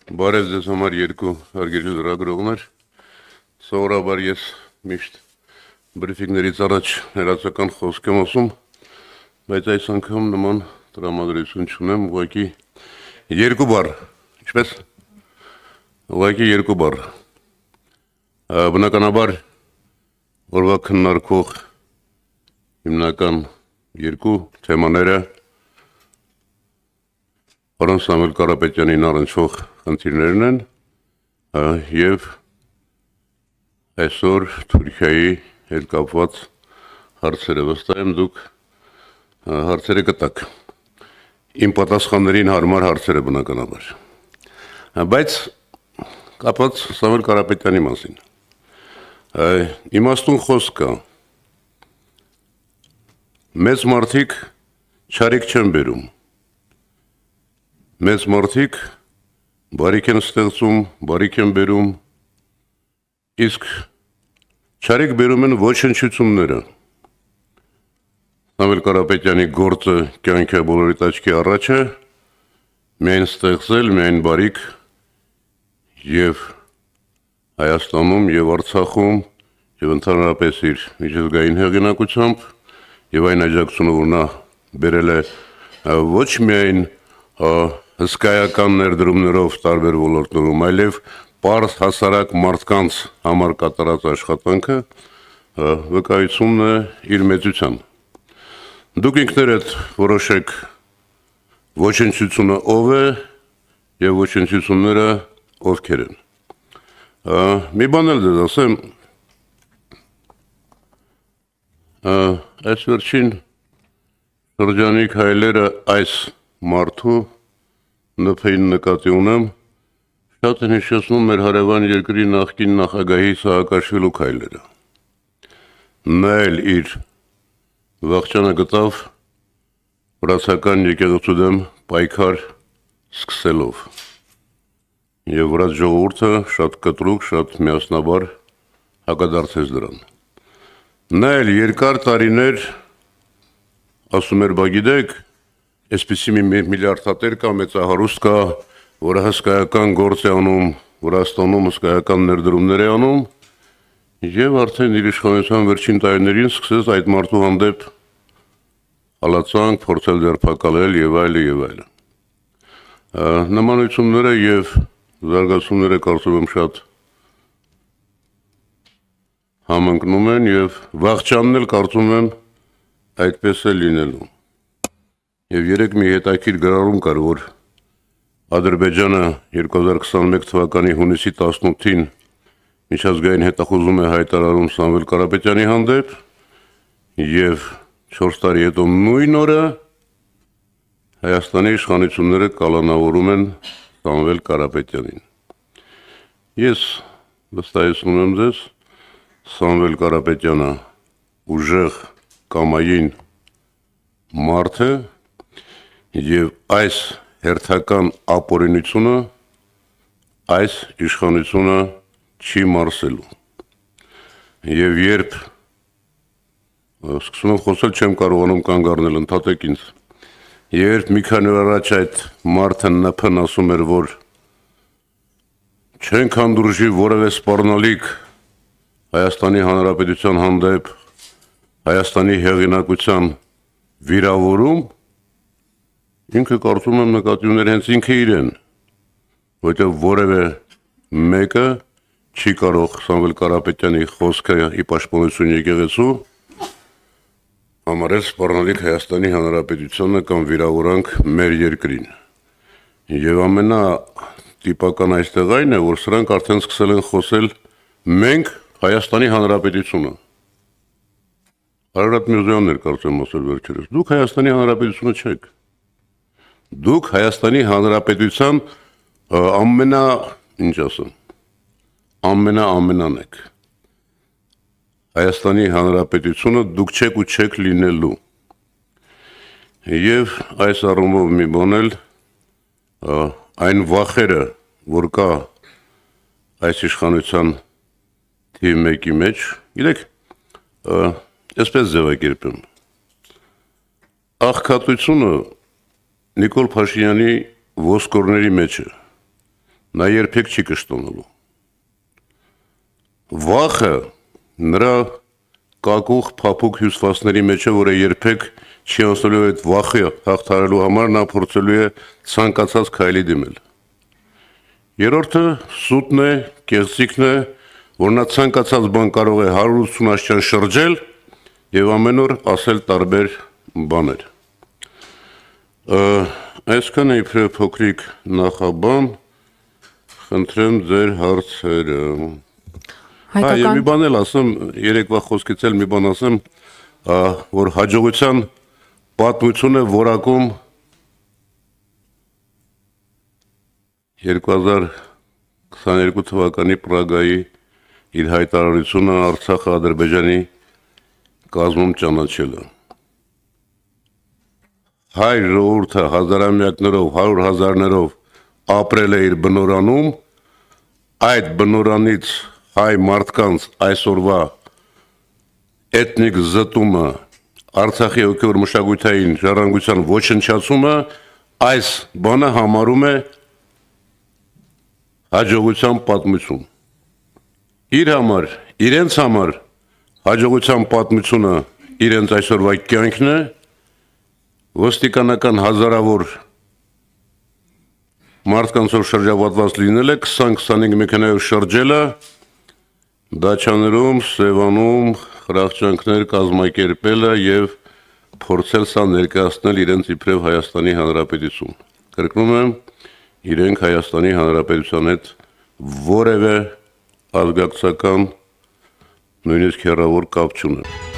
Բարև ձեզ համար երկու հարգելի լրագրողներ, սովորաբար ես միշտ բրիֆինգներից առաջ հերացական խոսք եմ ասում, բայց այս անգամ նման տրամադրություն չունեմ, ուղղակի երկու բառ, ինչպես? Ուղղակի երկու բառ, բնականաբար օրվա քննարկող հիմնական երկու թեմաները Պարոն Սամվել Կարապետյանին առնչվող խնդիրներն են և այսօր Թուրքիայի հետ կապված հարցերը, վստահ եմ դուք հարցերը կտաք, իմ պատասխաններին հարմար հարցերը բնականաբար, բայց կապված Սամվել Կարապետյանի մասին, իմաստուն խոսք կա, մեծ մարդիկ չարիք չեն բերում, մեծ մարդիկ բարիք են ստեղծում, բարիք են բերում, իսկ չարիք բերում են ոչնչությունները։ Սամվել Կարապետյանի գործը կյանքը բոլորի աչքի առաջ է, միայն ստեղծել, միայն բարիք և Հայաստանում և Արցախում և ընդհանրապես իր միջազգային հեղինակությամբ և այն աջակցությունը, որ նա բերել է ոչ միայն հսկայական ներդրումներով տարբեր ոլորտներում, այլև պարզ հասարակ մարդկանց համար կատարած աշխատանքը վկայությունն է իր մեծության։ Դուք ինքներդ որոշեք ոչնչությունը ով է և ոչնչությունները ովքեր են։ Մի բան էլ ձեզ ասեմ, այս վերջին շրջանիկ հայլերը այս մարդու նփին նկատի ունեմ, շատ են հիշեցնում մեր հարևան երկրի նախկին նախագահի Սաակաշվիլու քայլերը։ Նա էլ իր վախճանը գտավ վրացական եկեղեցու դեմ պայքար սկսելով և վրաց ժողովուրդը շատ կտրուկ, շատ միասնաբար հակադարձեց դրան։ Նա էլ երկար տարիներ ասում էր, բա գիտեք, այսպիսի մի միլիարդատեր կա, մեծահարուստ կա, որը հսկայական գործ է անում, Վրաստանում հսկայական ներդրումներ է անում և արդեն իր իշխանության վերջին տարիներին սկսեց այդ մարդու հանդեպ հալածանք, փորձել ձերբակալել և այլն։ Նմանությունները և զարգացումները կարծում եմ շատ համընկնում են և վախճանն էլ կարծում եմ այդպես է լինելու։ Եվ երեկ մի հետաքրքիր գրառում կար, որ Ադրբեջանը 2021 թվականի հունիսի 18-ին միջազգային հետախուզում է հայտարարում Սամվել Կարապետյանի հանդեպ և 4 տարի հետո նույն օրը Հայաստանի իշխանությունները կալանավորում են Սամվել Կարապետյանին։ Ես վստահեցնում եմ ձեզ, Սամվել Կարապետյանը ուժեղ կամային մարդ է և այս հերթական ապօրինությունը այս իշխանությունը չի մարսելու։ Եվ երբ սկսում եմ խոսել, չեմ կարողանում կանգ առնել, ընդհատեք ինձ։ Երբ մի քանի օր առաջ այդ մարդը ՆՓ-ն ասում էր, որ չենք հանդուրժի որևէ սպառնալիք Հայաստանի Հանրապետության հանդեպ Հայաստանի հեղինակության վիրավորում, ինքը կարծում եմ նկատի ուներ հենց ինքը իրեն, որտեղ որևէ մեկը չի կարող Սամվել Կարապետյանի խոսքը ի պաշտպանություն եկեղեցու համարել սպառնալիք Հայաստանի Հանրապետությանը կամ վիրավորանք մեր երկրին։ Եվ ամենատիպական այստեղ այն է, որ սրանք արդեն սկսել են խոսել մենք Հայաստանի Հանրապետությունը։ Արարատ Միրզոյանն էր կարծեմ ասել վերջերս, դուք Հայաստանի Հանրապետությունը չեք։ Դուք Հայաստանի Հանրապետության ամենան եք։ Հայաստանի Հանրապետությունը դուք չեք ու չեք լինելու։ Եվ այս առումով մի բան էլ այն վախերը, որ կա այս իշխանության թիվ մեկի մեջ, գիտեք, այսպես ձևակերպեմ, աղքատությունը Նիկոլ Փաշինյանի ոսկորների մեջ է։ նա երբեք չի կշտոնալու։ Վախը նրա կակուղ փափուկ հյուսվածների մեջ է, որը երբեք չի անցնելու այդ վախը հաղթահարելու համար, նա փորձելու է ցանկացած քայլի դիմել։ Երրորդը սուտն է, կեղծիքն է, որ նա ցանկացած բան կարող է 180 աշճան շրջել եւ ամեն օր ասել տարբեր բաներ։ Այսքան է իբրև փոքրիկ նախաբան, խնդրեմ ձեր հարցերը։ Եվ մի բան էլ ասեմ, երեկվա խոսքից էլ մի բան ասեմ, որ հաջողության պատմություն է որակում 2022 թվականի Պրագայի իր հայտարարությունը Արցախը Ադրբեջանի կազմում ճանաչելը։ Հայ ժողովուրդը հազարամյակներով, 100 հազարներով ապրել է իր բնորանում, այդ բնորանից հայ մարդկանց այսօրվա էթնիկ զտումը, Արցախի հոգևոր մշակութային ժառանգության ոչնչացումը, այս բանը համարում է հաջողության պատմություն։ Իր համար, իրենց համար հաջողության պատմությունը իրենց այսօրվա կյանքն է, ոստիկանական հազարավոր մարդկանցով շրջապատված լինելը, 20-25 մեքենայով շրջելը, դաչաներում, Սևանում խրախճանքներ կազմակերպելը եւ փորձել սա ներկայացնել իրենց իբրև Հայաստանի Հանրապետություն։ Կրկնում եմ, իրենք Հայաստանի Հանրապետության հետ որևէ ազգակցական նույնիսկ հեռավոր կապ չունեն։